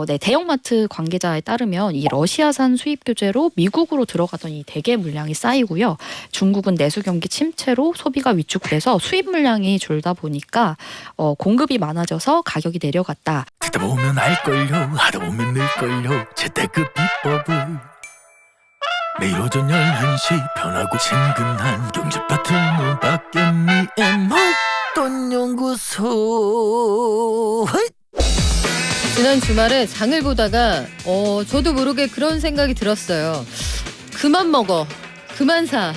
네, 대형마트 관계자에 따르면 이 러시아산 수입 규제로 미국으로 들어가던 이 대게 물량이 쌓이고요. 중국은 내수 경기 침체로 소비가 위축돼서 수입 물량이 줄다 보니까 공급이 많아져서 가격이 내려갔다. 듣다 보면 알걸요, 하다 보면 늘걸요. 재테크 비법을 매일 오전 11시 편하고 친근한 경제 파트너 박연미의 목돈 연구소. 지난 주말에 장을 보다가 저도 모르게 그런 생각이 들었어요. 그만 먹어, 그만 사.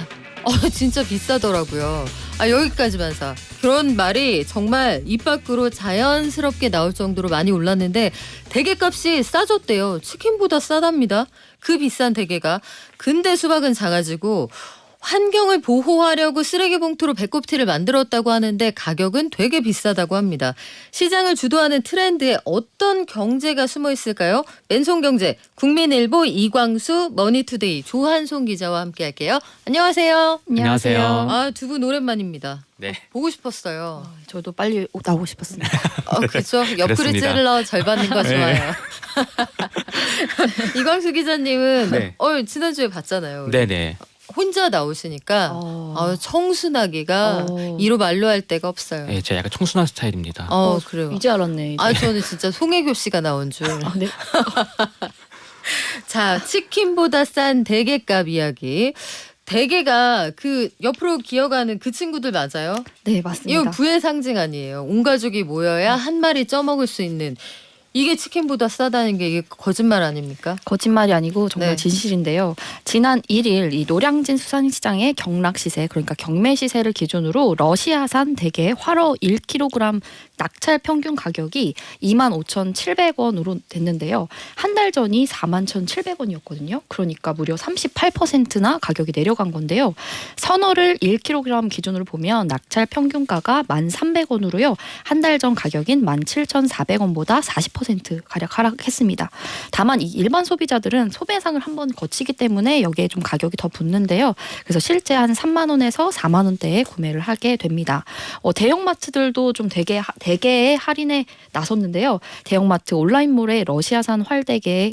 진짜 비싸더라고요. 여기까지만 사. 그런 말이 정말 입 밖으로 자연스럽게 나올 정도로 많이 올랐는데 대게값이 싸졌대요. 치킨보다 싸답니다. 그 비싼 대게가. 근데 수박은 작아지고 환경을 보호하려고 쓰레기 봉투로 배꼽티를 만들었다고 하는데 가격은 되게 비싸다고 합니다. 시장을 주도하는 트렌드에 어떤 경제가 숨어 있을까요? 맨손경제 국민일보 이광수 머니투데이 조한송 기자와 함께할게요. 안녕하세요. 안녕하세요. 두 분 오랜만입니다. 네. 보고 싶었어요. 저도 빨리 나오고 싶었습니다. 그렇죠. 옆구리 그렇습니다. 찔러 절 받는 거 좋아요. 이광수 기자님은 네. 지난주에 봤잖아요. 우리. 네네. 혼자 나오시니까 청순하기가 이로 말로 할 데가 없어요. 네, 제가 약간 청순한 스타일입니다. 그래요. 이제 알았네. 이제. 저는 진짜 송혜교 씨가 나온 줄. 네. 자, 치킨보다 싼 대게값 이야기. 대게가 그 옆으로 기어가는 그 친구들 맞아요? 네, 맞습니다. 이거 부의 상징 아니에요. 온 가족이 모여야 한 마리 쪄먹을 수 있는. 이게 치킨보다 싸다는 게 이게 거짓말 아닙니까? 거짓말이 아니고 정말 네. 진실인데요. 지난 1일 이 노량진 수산시장의 경락시세, 그러니까 경매시세를 기준으로 러시아산 대게 활어 1kg 낙찰 평균 가격이 25,700원으로 됐는데요. 한 달 전이 41,700원이었거든요. 그러니까 무려 38%나 가격이 내려간 건데요. 선어를 1kg 기준으로 보면 낙찰 평균가가 1,300원으로요. 한 달 전 가격인 17,400원보다 40% 가량 하락했습니다. 다만 이 일반 소비자들은 소매상을 한번 거치기 때문에 여기에 좀 가격이 더 붙는데요. 그래서 실제 한 3만 원에서 4만 원대에 구매를 하게 됩니다. 대형마트들도 좀 대게의 할인에 나섰는데요. 대형마트 온라인몰의 러시아산 활대게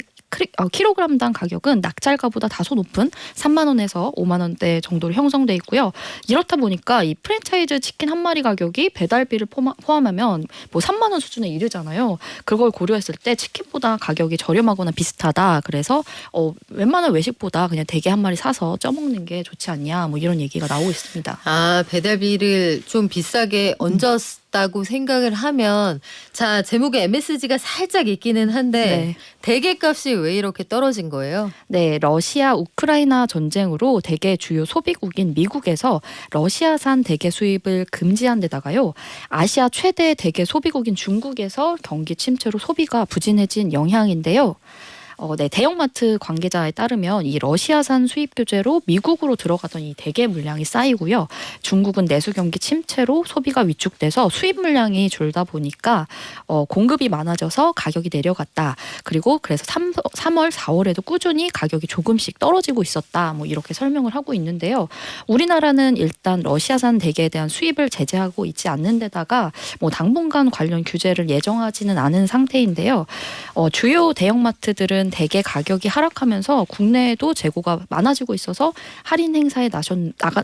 킬로그램당 가격은 낙찰가보다 다소 높은 3만 원에서 5만 원대 정도로 형성돼 있고요. 이렇다 보니까 이 프랜차이즈 치킨 한 마리 가격이 배달비를 포함하면 뭐 3만 원 수준에 이르잖아요. 그걸 고려했을 때 치킨보다 가격이 저렴하거나 비슷하다. 그래서 웬만한 외식보다 그냥 대게 한 마리 사서 쪄먹는 게 좋지 않냐, 뭐 이런 얘기가 나오고 있습니다. 배달비를 좀 비싸게 얹었다고 생각을 하면 자, 제목에 MSG가 살짝 있기는 한데 네. 대게값이 왜 이렇게 떨어진 거예요? 네, 러시아 우크라이나 전쟁으로 대게 주요 소비국인 미국에서 러시아산 대게 수입을 금지한 데다가요. 아시아 최대 대게 소비국인 중국에서 경기 침체로 소비가 부진해진 영향인데요. 네, 대형마트 관계자에 따르면 이 러시아산 수입 규제로 미국으로 들어가던 이 대게 물량이 쌓이고요. 중국은 내수 경기 침체로 소비가 위축돼서 수입 물량이 줄다 보니까 공급이 많아져서 가격이 내려갔다. 그리고 그래서 3월, 4월에도 꾸준히 가격이 조금씩 떨어지고 있었다. 뭐 이렇게 설명을 하고 있는데요. 우리나라는 일단 러시아산 대게에 대한 수입을 제재하고 있지 않는 데다가 뭐 당분간 관련 규제를 예정하지는 않은 상태인데요. 주요 대형마트들은 대게 가격이 하락하면서 국내에도 재고가 많아지고 있어서 할인 행사에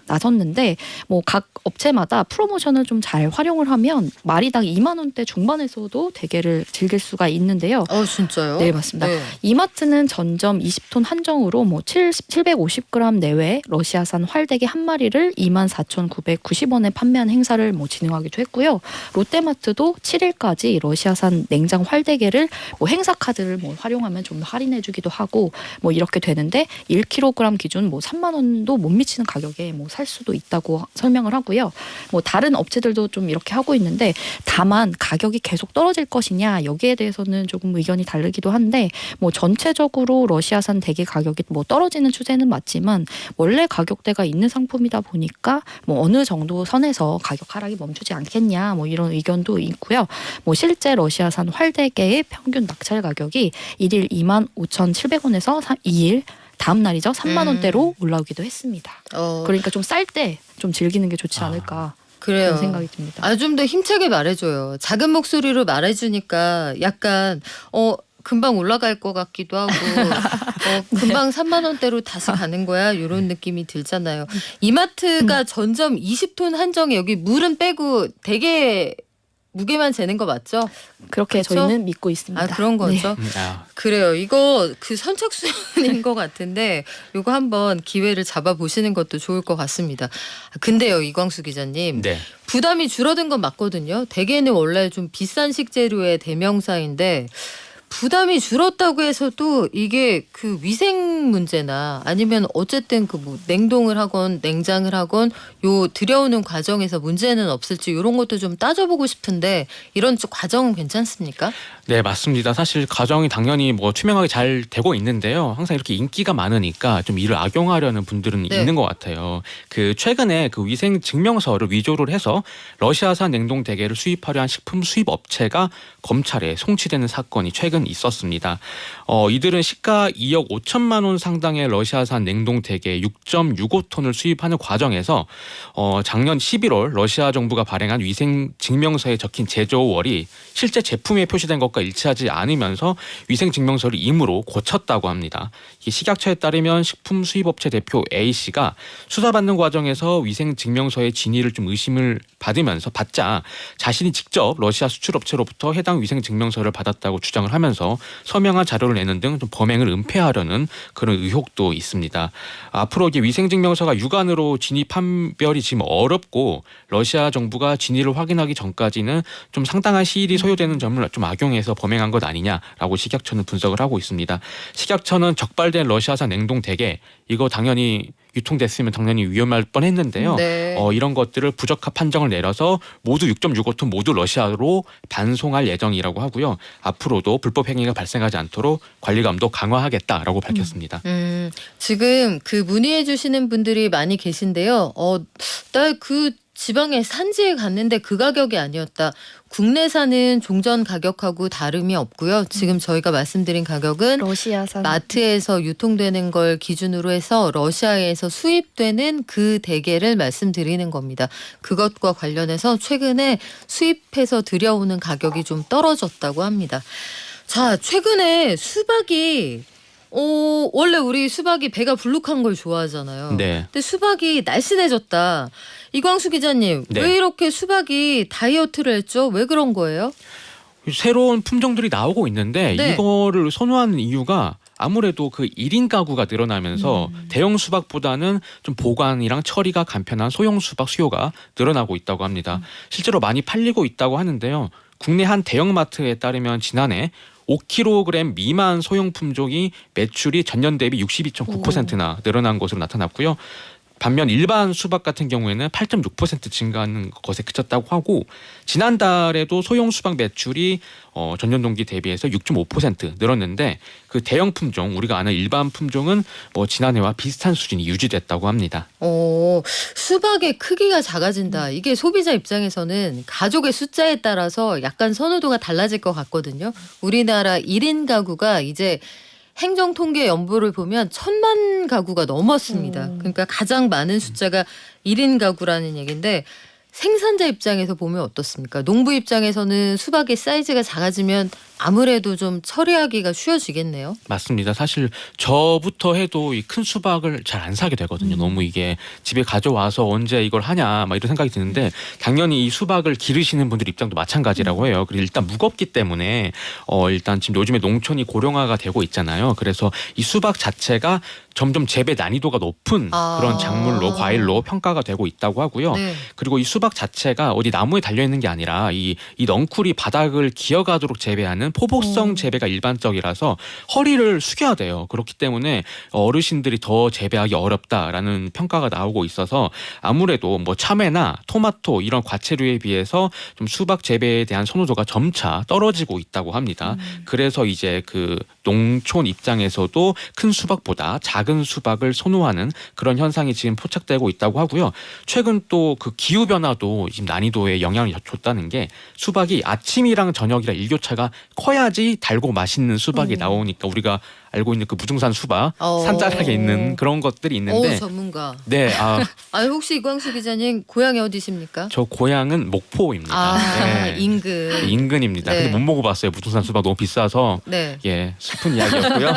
나섰는데 뭐 각 업체마다 프로모션을 좀 잘 활용을 하면 마리당 2만 원대 중반에서도 대게를 즐길 수가 있는데요. 진짜요? 네, 맞습니다. 네. 이마트는 전점 20톤 한정으로 뭐 750g 내외 러시아산 활대게 한 마리를 24,990원에 판매한 행사를 뭐 진행하기도 했고요. 롯데마트도 7일까지 러시아산 냉장 활대게를 뭐 행사 카드를 뭐 활용하면 좀 할인해주기도 하고 뭐 이렇게 되는데 1kg 기준 뭐 3만 원도 못 미치는 가격에 뭐 살 수도 있다고 설명을 하고요. 뭐 다른 업체들도 좀 이렇게 하고 있는데 다만 가격이 계속 떨어질 것이냐 여기에 대해서는 조금 의견이 다르기도 한데 뭐 전체적으로 러시아산 대게 가격이 뭐 떨어지는 추세는 맞지만 원래 가격대가 있는 상품이다 보니까 뭐 어느 정도 선에서 가격 하락이 멈추지 않겠냐 뭐 이런 의견도 있고요. 뭐 실제 러시아산 활대게의 평균 낙찰 가격이 1일 25,700원에서 2일 다음 날이죠. 3만 원대로 올라오기도 했습니다. 그러니까 좀 쌀 때 좀 즐기는 게 좋지 않을까. 그래요. 그런 생각이 듭니다. 좀 더 힘차게 말해줘요. 작은 목소리로 말해주니까 약간 금방 올라갈 것 같기도 하고 금방 3만 원대로 다시 가는 거야 이런 느낌이 들잖아요. 이마트가 전점 20톤 한정에 여기 물은 빼고 되게 무게만 재는 거 맞죠? 그렇게 그렇죠? 저희는 믿고 있습니다. 아 그런 거죠. 네. 그래요. 이거 그 선착순인 것 같은데 이거 한번 기회를 잡아보시는 것도 좋을 것 같습니다. 근데요 이광수 기자님 네. 부담이 줄어든 건 맞거든요. 대게는 원래 좀 비싼 식재료의 대명사인데 부담이 줄었다고 해서도 이게 그 위생 문제나 아니면 어쨌든 그 뭐 냉동을 하건 냉장을 하건 요 들여오는 과정에서 문제는 없을지 이런 것도 좀 따져보고 싶은데 이런 과정은 괜찮습니까? 네, 맞습니다. 사실 과정이 당연히 뭐 투명하게 잘 되고 있는데요. 항상 이렇게 인기가 많으니까 좀 이를 악용하려는 분들은 네. 있는 것 같아요. 그 최근에 그 위생 증명서를 위조를 해서 러시아산 냉동 대게를 수입하려 한 식품 수입 업체가 검찰에 송치되는 사건이 최근 있었습니다. 이들은 시가 2억 5천만 원 상당의 러시아산 냉동 대게 6.65톤을 수입하는 과정에서 작년 11월 러시아 정부가 발행한 위생 증명서에 적힌 제조월이 실제 제품에 표시된 것과 일치하지 않으면서 위생 증명서를 임의로 고쳤다고 합니다. 이 식약처에 따르면 식품 수입업체 대표 A 씨가 수사받는 과정에서 위생 증명서의 진위를 좀 의심을 받자 자신이 직접 러시아 수출업체로부터 해당 위생 증명서를 받았다고 주장을 하면서 서명한 자료를 내는 등 좀 범행을 은폐하려는 그런 의혹도 있습니다. 앞으로 이게 위생 증명서가 육안으로 진위 판별이 지금 어렵고 러시아 정부가 진위를 확인하기 전까지는 좀 상당한 시일이 소요되는 점을 좀 악용해서 범행한 것 아니냐라고 식약처는 분석을 하고 있습니다. 식약처는 적발된 러시아산 냉동 대게 이거 당연히 유통됐으면 당연히 위험할 뻔했는데요. 네. 이런 것들을 부적합 판정을 내려서 모두 6.65톤 모두 러시아로 반송할 예정이라고 하고요. 앞으로도 불법 행위가 발생하지 않도록 관리감도 강화하겠다라고 밝혔습니다. 지금 그 문의해 주시는 분들이 많이 계신데요. 나 그 지방에 산지에 갔는데 그 가격이 아니었다. 국내산은 종전 가격하고 다름이 없고요. 지금 저희가 말씀드린 가격은 러시아산 마트에서 유통되는 걸 기준으로 해서 러시아에서 수입되는 그 대게를 말씀드리는 겁니다. 그것과 관련해서 최근에 수입해서 들여오는 가격이 좀 떨어졌다고 합니다. 자, 최근에 수박이 원래 우리 수박이 배가 불룩한 걸 좋아하잖아요. 네. 근데 수박이 날씬해졌다. 이광수 기자님, 네. 왜 이렇게 수박이 다이어트를 했죠? 왜 그런 거예요? 새로운 품종들이 나오고 있는데 네. 이거를 선호하는 이유가 아무래도 그 1인 가구가 늘어나면서 대형 수박보다는 좀 보관이랑 처리가 간편한 소형 수박 수요가 늘어나고 있다고 합니다. 실제로 많이 팔리고 있다고 하는데요. 국내 한 대형마트에 따르면 지난해 5kg 미만 소형 품종이 매출이 전년 대비 62.9%나 늘어난 것으로 나타났고요. 반면 일반 수박 같은 경우에는 8.6% 증가하는 것에 그쳤다고 하고 지난달에도 소형 수박 매출이 전년 동기 대비해서 6.5% 늘었는데 그 대형 품종 우리가 아는 일반 품종은 뭐 지난해와 비슷한 수준이 유지됐다고 합니다. 수박의 크기가 작아진다. 이게 소비자 입장에서는 가족의 숫자에 따라서 약간 선호도가 달라질 것 같거든요. 우리나라 1인 가구가 이제 행정통계 연보를 보면 1,000만 가구가 넘었습니다. 그러니까 가장 많은 숫자가 1인 가구라는 얘기인데 생산자 입장에서 보면 어떻습니까? 농부 입장에서는 수박의 사이즈가 작아지면 아무래도 좀 처리하기가 쉬워지겠네요. 맞습니다. 사실 저부터 해도 이 큰 수박을 잘 안 사게 되거든요. 너무 이게 집에 가져와서 언제 이걸 하냐 막 이런 생각이 드는데 당연히 이 수박을 기르시는 분들 입장도 마찬가지라고 해요. 그리고 일단 무겁기 때문에 일단 지금 요즘에 농촌이 고령화가 되고 있잖아요. 그래서 이 수박 자체가 점점 재배 난이도가 높은 그런 작물로 과일로 평가가 되고 있다고 하고요. 네. 그리고 이 수박 자체가 어디 나무에 달려 있는 게 아니라 이 넝쿨이 바닥을 기어가도록 재배하는 포복성 재배가 일반적이라서 허리를 숙여야 돼요. 그렇기 때문에 어르신들이 더 재배하기 어렵다라는 평가가 나오고 있어서 아무래도 뭐 참외나 토마토 이런 과채류에 비해서 좀 수박 재배에 대한 선호도가 점차 떨어지고 있다고 합니다. 그래서 이제 그 농촌 입장에서도 큰 수박보다 작은 수박을 선호하는 그런 현상이 지금 포착되고 있다고 하고요. 최근 또 그 기후 변화도 지금 난이도에 영향을 줬다는 게 수박이 아침이랑 저녁이랑 일교차가 커야지 달고 맛있는 수박이 나오니까 우리가 알고 있는 그 무등산 수박 어. 산자락에 있는 그런 것들이 있는데 전문가. 네, 혹시 이광수 기자님 고향이 어디십니까? 저 고향은 목포입니다. 네. 인근. 인근입니다. 네. 근데 못 먹어봤어요. 무등산 수박 너무 비싸서. 네. 예, 슬픈 이야기였고요.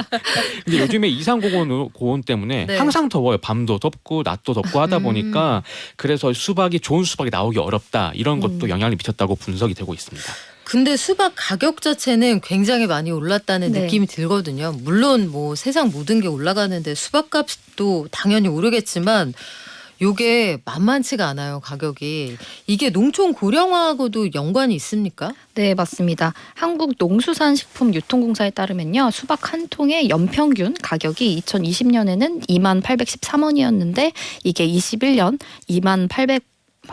근데 요즘에 이상고온 때문에 네. 항상 더워요. 밤도 덥고 낮도 덥고 하다 보니까 그래서 수박이 좋은 수박이 나오기 어렵다. 이런 것도 영향을 미쳤다고 분석이 되고 있습니다. 근데 수박 가격 자체는 굉장히 많이 올랐다는 네. 느낌이 들거든요. 물론 뭐 세상 모든 게 올라가는데 수박값도 당연히 오르겠지만 요게 만만치가 않아요, 가격이. 이게 농촌 고령화하고도 연관이 있습니까? 네, 맞습니다. 한국농수산식품유통공사에 따르면요. 수박 한 통의 연평균 가격이 2020년에는 2813원이었는데 이게 21년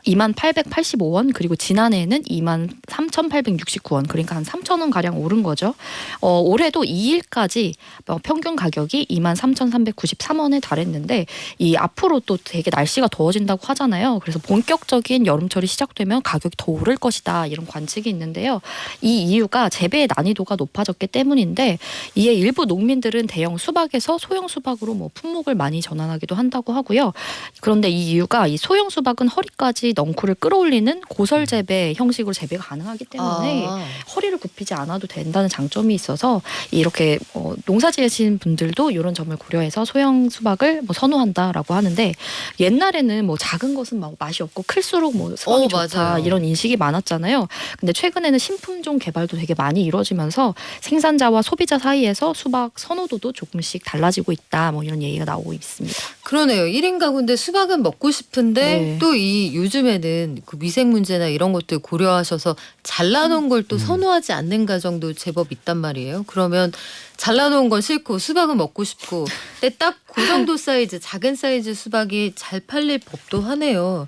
23,885원 그리고 지난해에는 23,869원 그러니까 한 3,000원 가량 오른 거죠. 올해도 2일까지 평균 가격이 23,393원에 달했는데 이 앞으로 또 되게 날씨가 더워진다고 하잖아요. 그래서 본격적인 여름철이 시작되면 가격이 더 오를 것이다 이런 관측이 있는데요. 이 이유가 재배의 난이도가 높아졌기 때문인데 이에 일부 농민들은 대형 수박에서 소형 수박으로 뭐 품목을 많이 전환하기도 한다고 하고요. 그런데 이 이유가 이 소형 수박은 허리까지 넝쿨을 끌어올리는 고설 재배 형식으로 재배가 가능하기 때문에 허리를 굽히지 않아도 된다는 장점이 있어서 이렇게 농사 지으신 분들도 이런 점을 고려해서 소형 수박을 뭐 선호한다라고 하는데 옛날에는 뭐 작은 것은 막 맛이 없고 클수록 뭐 수박이 좋다 맞아요. 이런 인식이 많았잖아요. 근데 최근에는 신품종 개발도 되게 많이 이루어지면서 생산자와 소비자 사이에서 수박 선호도도 조금씩 달라지고 있다 뭐 이런 얘기가 나오고 있습니다. 그러네요. 1인 가구인데 수박은 먹고 싶은데 네. 또 이 요즘에는 그 위생 문제나 이런 것들 고려하셔서 잘라놓은 걸 또 선호하지 않는 가정도 제법 있단 말이에요. 그러면 잘라놓은 건 싫고 수박은 먹고 싶고 근데 딱 그 정도 사이즈 작은 사이즈 수박이 잘 팔릴 법도 하네요.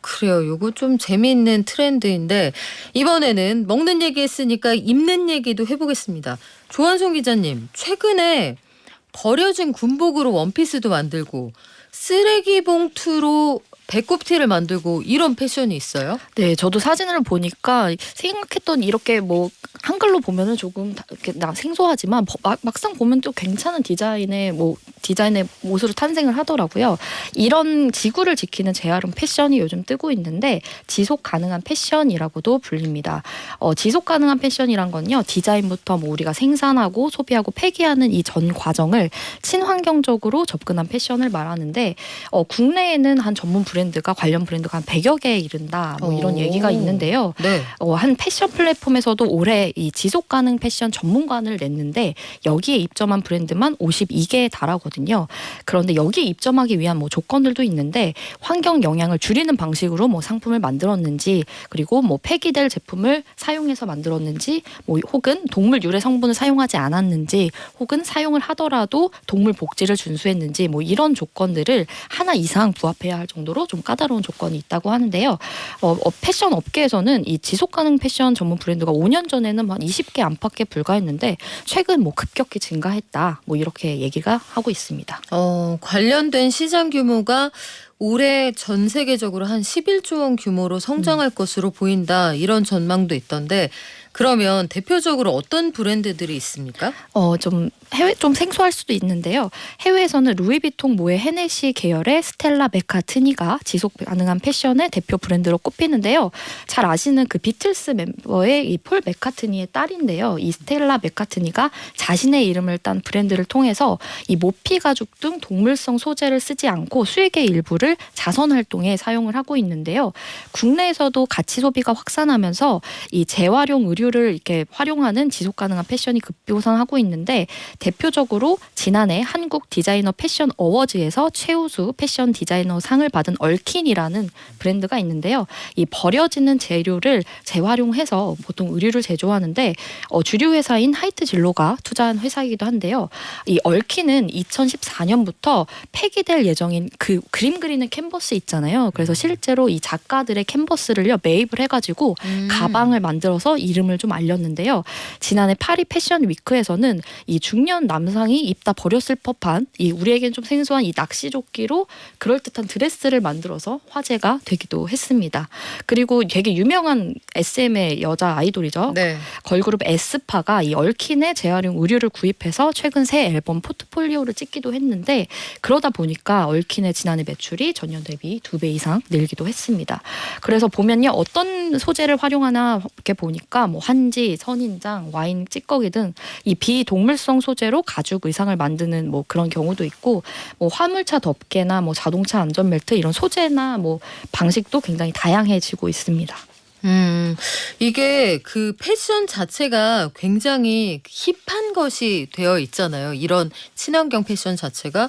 그래요. 요거 좀 재미있는 트렌드인데 이번에는 먹는 얘기 했으니까 입는 얘기도 해보겠습니다. 조한송 기자님 최근에 버려진 군복으로 원피스도 만들고 쓰레기 봉투로 배꼽티를 만들고 이런 패션이 있어요? 네, 저도 사진을 보니까 생각했던 이렇게 뭐 한글로 보면은 조금 이렇게 생소하지만 막상 보면 또 괜찮은 디자인의 옷으로 탄생을 하더라고요. 이런 지구를 지키는 재활용 패션이 요즘 뜨고 있는데 지속 가능한 패션이라고도 불립니다. 지속 가능한 패션이란 건요. 디자인부터 뭐 우리가 생산하고 소비하고 폐기하는 이 전 과정을 친환경적으로 접근한 패션을 말하는데 국내에는 한 전문 브랜드가 관련 브랜드가 한 100여 개에 이른다. 뭐 이런 얘기가 있는데요. 네. 한 패션 플랫폼에서도 올해 이 지속 가능 패션 전문관을 냈는데 여기에 입점한 브랜드만 52개에 달하거든요. 그런데 여기에 입점하기 위한 뭐 조건들도 있는데 환경 영향을 줄이는 방식으로 뭐 상품을 만들었는지 그리고 뭐 폐기될 제품을 사용해서 만들었는지 뭐 혹은 동물 유래 성분을 사용하지 않았는지 혹은 사용을 하더라도 동물 복지를 준수했는지 뭐 이런 조건들을 하나 이상 부합해야 할 정도로 좀 까다로운 조건이 있다고 하는데요. 패션 업계에서는 이 지속 가능 패션 전문 브랜드가 5년 전에는 한 20개 안팎에 불과했는데 최근 뭐 급격히 증가했다. 뭐 이렇게 얘기가 하고 있습니다. 관련된 시장 규모가 올해 전 세계적으로 한 11조 원 규모로 성장할 것으로 보인다. 이런 전망도 있던데 그러면 대표적으로 어떤 브랜드들이 있습니까? 좀 좀 생소할 수도 있는데요. 해외에서는 루이비통 모의 헤네시 계열의 스텔라 맥카트니가 지속 가능한 패션의 대표 브랜드로 꼽히는데요. 잘 아시는 그 비틀스 멤버의 이 폴 맥카트니의 딸인데요. 이 스텔라 맥카트니가 자신의 이름을 딴 브랜드를 통해서 이 모피 가죽 등 동물성 소재를 쓰지 않고 수익의 일부를 자선 활동에 사용을 하고 있는데요. 국내에서도 가치 소비가 확산하면서 이 재활용 의류를 이렇게 활용하는 지속 가능한 패션이 급부상하고 있는데 대표적으로 지난해 한국 디자이너 패션 어워즈에서 최우수 패션 디자이너 상을 받은 얼킨이라는 브랜드가 있는데요. 이 버려지는 재료를 재활용해서 보통 의류를 제조하는데 주류 회사인 하이트 진로가 투자한 회사이기도 한데요. 이 얼킨은 2014년부터 폐기될 예정인 그 그림 그리는 캔버스 있잖아요. 그래서 실제로 이 작가들의 캔버스를요 매입을 해가지고 가방을 만들어서 이름을 좀 알렸는데요. 지난해 파리 패션 위크에서는 이 중년 중년 남성이 입다 버렸을 법한 이 우리에겐 좀 생소한 이 낚시조끼로 그럴듯한 드레스를 만들어서 화제가 되기도 했습니다. 그리고 되게 유명한 SM의 여자 아이돌이죠. 네. 걸그룹 에스파가 이 얼킨의 재활용 의류를 구입해서 최근 새 앨범 포트폴리오를 찍기도 했는데 그러다 보니까 얼킨의 지난해 매출이 전년 대비 2배 이상 늘기도 했습니다. 그래서 보면요 어떤 소재를 활용하나 이렇게 보니까 뭐 환지, 선인장, 와인 찌꺼기 등 이 비동물성 소재로 가죽 의상을 만드는 뭐 그런 경우도 있고 뭐 화물차 덮개나 뭐 자동차 안전벨트 이런 소재나 뭐 방식도 굉장히 다양해지고 있습니다. 이게 그 패션 자체가 굉장히 힙한 것이 되어 있잖아요. 이런 친환경 패션 자체가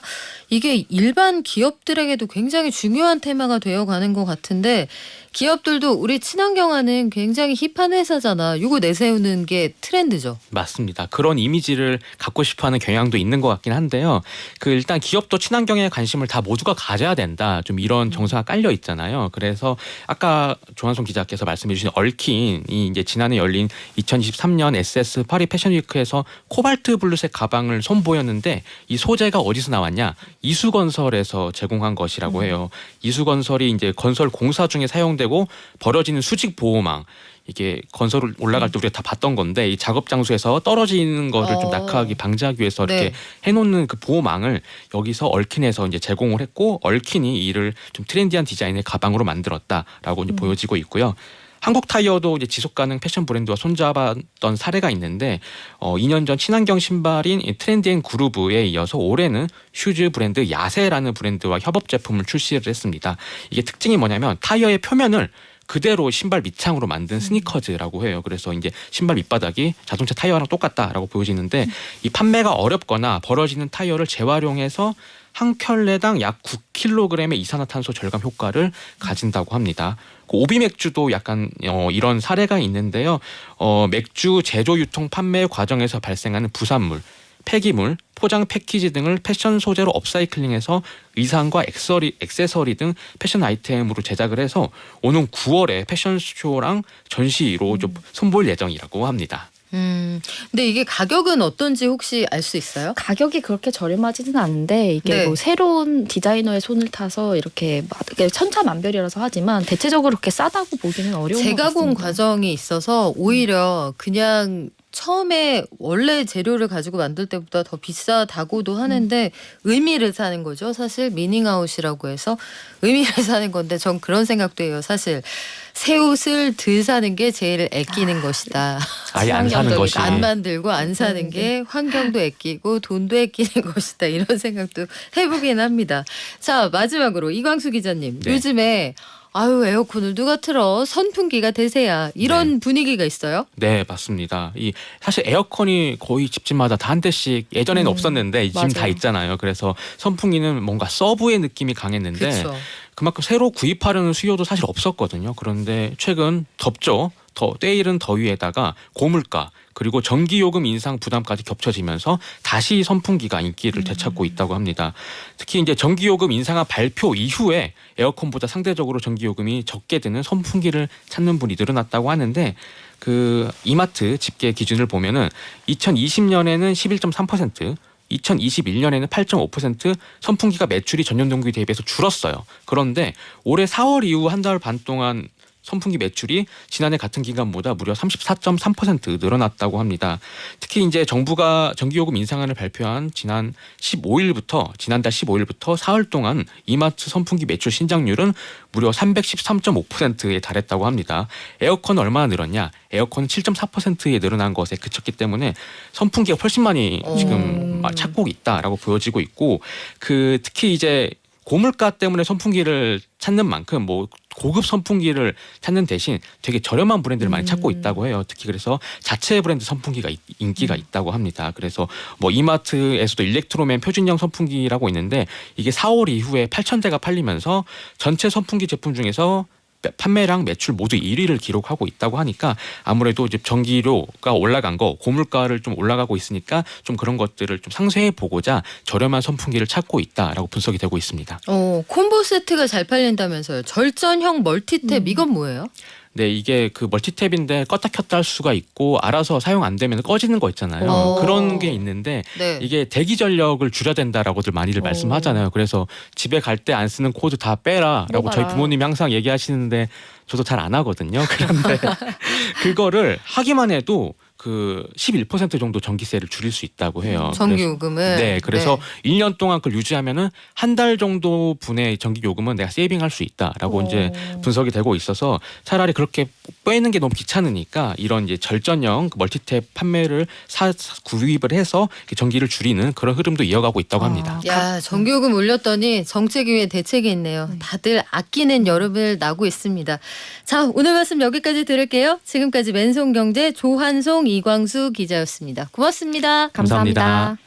이게 일반 기업들에게도 굉장히 중요한 테마가 되어 가는 것 같은데 기업들도 우리 친환경화는 굉장히 힙한 회사잖아. 이거 내세우는 게 트렌드죠. 맞습니다. 그런 이미지를 갖고 싶어하는 경향도 있는 것 같긴 한데요. 그 일단 기업도 친환경에 관심을 다 모두가 가져야 된다. 좀 이런 정서가 깔려 있잖아요. 그래서 아까 조한송 기자께서 말씀해주신 얼킨이 이제 지난해 열린 2023년 SS 파리 패션위크에서 코발트 블루색 가방을 선보였는데 이 소재가 어디서 나왔냐? 이수건설에서 제공한 것이라고 해요. 이수건설이 이제 건설 공사 중에 사용되고 버려지는 수직 보호망. 이게 건설을 올라갈 때 우리가 다 봤던 건데 이 작업 장소에서 떨어지는 거를 좀 낙하하게 방지하기 위해서 이렇게 네. 해놓는 그 보호망을 여기서 얼킨에서 이제 제공을 했고 얼킨이 이를 좀 트렌디한 디자인의 가방으로 만들었다라고 이제 보여지고 있고요. 한국 타이어도 이제 지속 가능 패션 브랜드와 손잡았던 사례가 있는데 2년 전 친환경 신발인 트렌디앤 그루브에 이어서 올해는 슈즈 브랜드 야세라는 브랜드와 협업 제품을 출시를 했습니다. 이게 특징이 뭐냐면 타이어의 표면을 그대로 신발 밑창으로 만든 스니커즈라고 해요. 그래서 이제 신발 밑바닥이 자동차 타이어랑 똑같다라고 보여지는데 이 판매가 어렵거나 벌어지는 타이어를 재활용해서 한 켤레당 약 9kg의 이산화탄소 절감 효과를 가진다고 합니다. 그 오비 맥주도 약간 이런 사례가 있는데요. 맥주 제조 유통 판매 과정에서 발생하는 부산물, 폐기물, 포장 패키지 등을 패션 소재로 업사이클링해서 의상과 액세서리 등 패션 아이템으로 제작을 해서 오는 9월에 패션쇼랑 전시로 좀 선보일 예정이라고 합니다. 근데 이게 가격은 어떤지 혹시 알 수 있어요? 가격이 그렇게 저렴하지는 않은데 이게 네. 뭐 새로운 디자이너의 손을 타서 이렇게 천차만별이라서 하지만 대체적으로 그렇게 싸다고 보기는 어려운 것 재가공 같습니다. 과정이 있어서 오히려 그냥 처음에 원래 재료를 가지고 만들 때보다 더 비싸다고도 하는데 의미를 사는 거죠. 사실 미닝아웃이라고 해서 의미를 사는 건데 전 그런 생각도 해요. 사실 새 옷을 덜 사는 게 제일 아끼는 것이다. 아예 안 사는 친환경적이다. 것이. 안 만들고 안 사는 게 환경도 아끼고 돈도 아끼는 것이다. 이런 생각도 해보긴 합니다. 자, 마지막으로 이광수 기자님. 네. 요즘에 아유 에어컨을 누가 틀어 선풍기가 대세야 이런 분위기가 있어요? 네, 맞습니다. 이 사실 에어컨이 거의 집집마다 다 한 대씩 예전에는 없었는데 지금 다 맞아요. 있잖아요. 그래서 선풍기는 뭔가 서브의 느낌이 강했는데 그렇죠. 그만큼 새로 구입하려는 수요도 사실 없었거든요. 그런데 최근 덥죠. 때이른 더위에다가 고물가 그리고 전기요금 인상 부담까지 겹쳐지면서 다시 선풍기가 인기를 되찾고 있다고 합니다. 특히 이제 전기요금 인상한 발표 이후에 에어컨보다 상대적으로 전기요금이 적게 드는 선풍기를 찾는 분이 늘어났다고 하는데 그 이마트 집계 기준을 보면은 2020년에는 11.3%, 2021년에는 8.5% 선풍기가 매출이 전년 동기 대비해서 줄었어요. 그런데 올해 4월 이후 한 달 반 동안 선풍기 매출이 지난해 같은 기간보다 무려 34.3% 늘어났다고 합니다. 특히 이제 정부가 전기요금 인상안을 발표한 지난달 15일부터 사흘 동안 이마트 선풍기 매출 신장률은 무려 313.5%에 달했다고 합니다. 에어컨은 얼마나 늘었냐? 에어컨은 7.4%에 늘어난 것에 그쳤기 때문에 선풍기가 훨씬 많이 지금 찾고 있다라고 보여지고 있고 그 특히 이제 고물가 때문에 선풍기를 찾는 만큼 뭐 고급 선풍기를 찾는 대신 되게 저렴한 브랜드를 많이 찾고 있다고 해요. 특히 그래서 자체 브랜드 선풍기가 인기가 있다고 합니다. 그래서 뭐 이마트에서도 일렉트로맨 표준형 선풍기라고 있는데 이게 4월 이후에 8,000대가 팔리면서 전체 선풍기 제품 중에서 판매량 매출 모두 1위를 기록하고 있다고 하니까 아무래도 이제 전기료가 올라간 거 고물가를 좀 올라가고 있으니까 좀 그런 것들을 좀 상쇄해 보고자 저렴한 선풍기를 찾고 있다라고 분석이 되고 있습니다. 콤보 세트가 잘 팔린다면서요. 절전형 멀티탭 이건 뭐예요? 네, 이게 그 멀티탭인데 껐다 켰다 할 수가 있고 알아서 사용 안 되면 꺼지는 거 있잖아요. 오. 그런 게 있는데 네. 이게 대기 전력을 줄여야 된다라고들 많이들 오. 말씀하잖아요. 그래서 집에 갈 때 안 쓰는 코드 다 빼라라고 뽑아라. 저희 부모님이 항상 얘기하시는데 저도 잘 안 하거든요. 그런데 그거를 하기만 해도 그 11% 정도 전기세를 줄일 수 있다고 해요. 전기요금을. 네, 그래서 1년 동안 그걸 유지하면은 한 달 정도 분의 전기 요금은 내가 세이빙할 수 있다라고 이제 분석이 되고 있어서 차라리 그렇게 빼는 게 너무 귀찮으니까 이런 이제 절전형 멀티탭 판매를 구입을 해서 전기를 줄이는 그런 흐름도 이어가고 있다고 합니다. 야, 전기요금 올렸더니 정책이 위에 대책이 있네요. 다들 아끼는 여름을 나고 있습니다. 자, 오늘 말씀 여기까지 들을게요. 지금까지 맨손경제 조한송 이광수 기자였습니다. 고맙습니다. 감사합니다. 감사합니다.